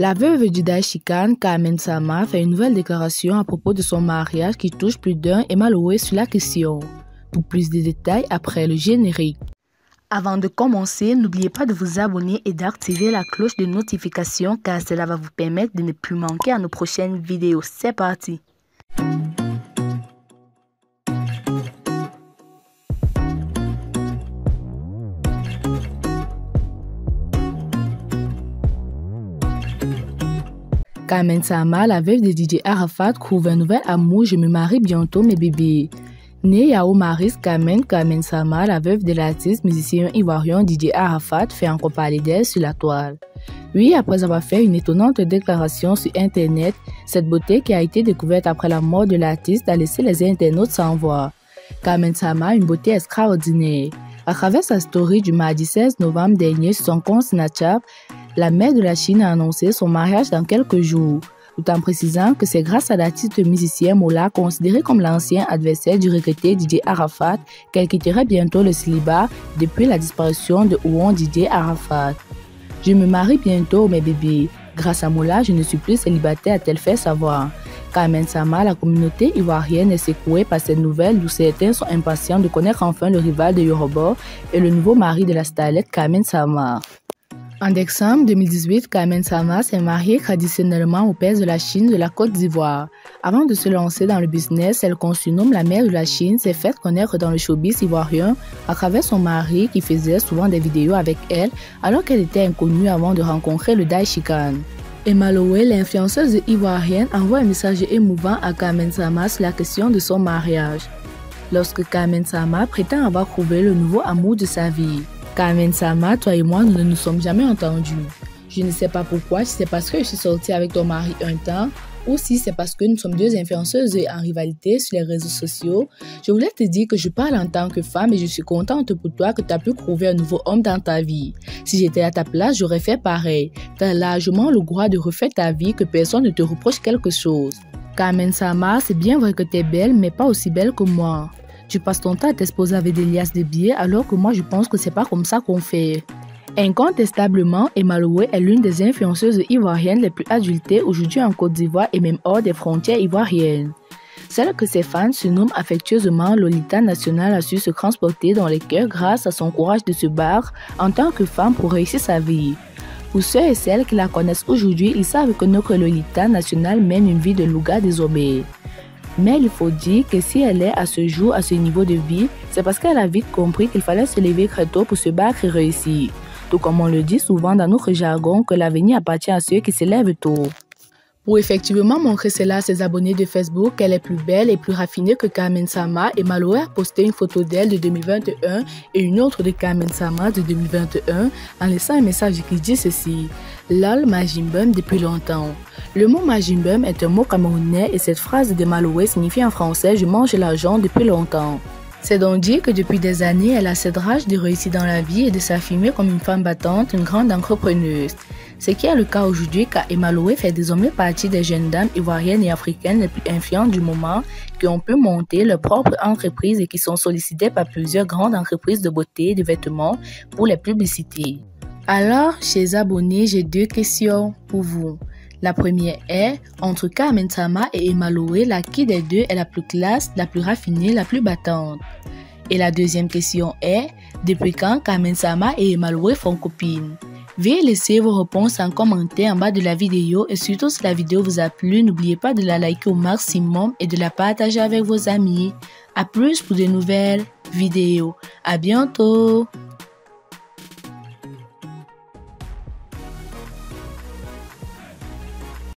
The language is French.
La veuve du Daishikan, Carmen Sama, fait une nouvelle déclaration à propos de son mariage qui touche plus d'un et Maloué sur la question. Pour plus de détails, après le générique. Avant de commencer, n'oubliez pas de vous abonner et d'activer la cloche de notification car cela va vous permettre de ne plus manquer à nos prochaines vidéos. C'est parti! Carmen Sama, la veuve de DJ Arafat, trouve un nouvel amour. Je me marie bientôt, mes bébés. Née à Omaris, Carmen Sama, la veuve de l'artiste musicien ivoirien DJ Arafat, fait encore parler d'elle sur la toile. Oui, après avoir fait une étonnante déclaration sur Internet, cette beauté qui a été découverte après la mort de l'artiste a laissé les internautes sans voix. Carmen Sama a une beauté extraordinaire. À travers sa story du mardi 16 novembre dernier sur son compte Snapchat, la mère de la Chine a annoncé son mariage dans quelques jours, tout en précisant que c'est grâce à l'artiste musicien Mola, considéré comme l'ancien adversaire du regretté DJ Arafat, qu'elle quitterait bientôt le célibat depuis la disparition de Ouon DJ Arafat. Je me marie bientôt, mes bébés. Grâce à Mola, je ne suis plus célibataire, a-t-elle fait savoir. Carmen Sama, la communauté ivoirienne est secouée par cette nouvelle d'où certains sont impatients de connaître enfin le rival de Yoruba et le nouveau mari de la starlette Carmen Sama. En décembre 2018, Carmen Sama s'est mariée traditionnellement au père de la Chine de la Côte d'Ivoire. Avant de se lancer dans le business, elle qu'on surnomme la mère de la Chine s'est faite connaître dans le showbiz ivoirien à travers son mari qui faisait souvent des vidéos avec elle alors qu'elle était inconnue avant de rencontrer le Daishikan. Emma Lowe, l'influenceuse ivoirienne, envoie un message émouvant à Carmen Sama sur la question de son mariage. Lorsque Carmen Sama prétend avoir trouvé le nouveau amour de sa vie. Carmen Sama, toi et moi, nous ne nous sommes jamais entendus. Je ne sais pas pourquoi, si c'est parce que je suis sortie avec ton mari un temps, ou si c'est parce que nous sommes deux influenceuses en rivalité sur les réseaux sociaux. Je voulais te dire que je parle en tant que femme et je suis contente pour toi que tu as pu trouver un nouveau homme dans ta vie. Si j'étais à ta place, j'aurais fait pareil. Tu as largement le droit de refaire ta vie, que personne ne te reproche quelque chose. Carmen Sama, c'est bien vrai que tu es belle, mais pas aussi belle que moi. Tu passes ton temps à t'exposer avec des liasses de billets alors que moi je pense que c'est pas comme ça qu'on fait. Incontestablement, Emma Lowe est l'une des influenceuses ivoiriennes les plus adultées aujourd'hui en Côte d'Ivoire et même hors des frontières ivoiriennes. Celle que ses fans surnomment affectueusement Lolita Nationale a su se transporter dans les cœurs grâce à son courage de se battre en tant que femme pour réussir sa vie. Pour ceux et celles qui la connaissent aujourd'hui, ils savent que notre Lolita Nationale mène une vie de louga désormais. Mais il faut dire que si elle est à ce jour à ce niveau de vie, c'est parce qu'elle a vite compris qu'il fallait se lever très tôt pour se battre et réussir. Tout comme on le dit souvent dans notre jargon que l'avenir appartient à ceux qui se lèvent tôt. Pour effectivement montrer cela à ses abonnés de Facebook qu'elle est plus belle et plus raffinée que Carmen Sama, Emma Lowe a posté une photo d'elle de 2021 et une autre de Carmen Sama de 2021 en laissant un message qui dit ceci: Lol Majimbum depuis longtemps. Le mot Majimbum est un mot camerounais et cette phrase de Emma Lowe signifie en français je mange l'argent depuis longtemps. C'est donc dire que depuis des années, elle a cette rage de réussir dans la vie et de s'affirmer comme une femme battante, une grande entrepreneuse. Ce qui est le cas aujourd'hui car Emma Lowe fait désormais partie des jeunes dames ivoiriennes et africaines les plus influentes du moment qui ont pu monter leur propre entreprise et qui sont sollicitées par plusieurs grandes entreprises de beauté et de vêtements pour les publicités. Alors, chers abonnés, j'ai deux questions pour vous. La première est, entre Carmen Sama et Emma Lowe, laquelle des deux est la plus classe, la plus raffinée, la plus battante? Et la deuxième question est, depuis quand Carmen Sama et Emma Lowe font copines? Veuillez laisser vos réponses en commentaire en bas de la vidéo et surtout si la vidéo vous a plu, n'oubliez pas de la liker au maximum et de la partager avec vos amis. A plus pour de nouvelles vidéos. À bientôt!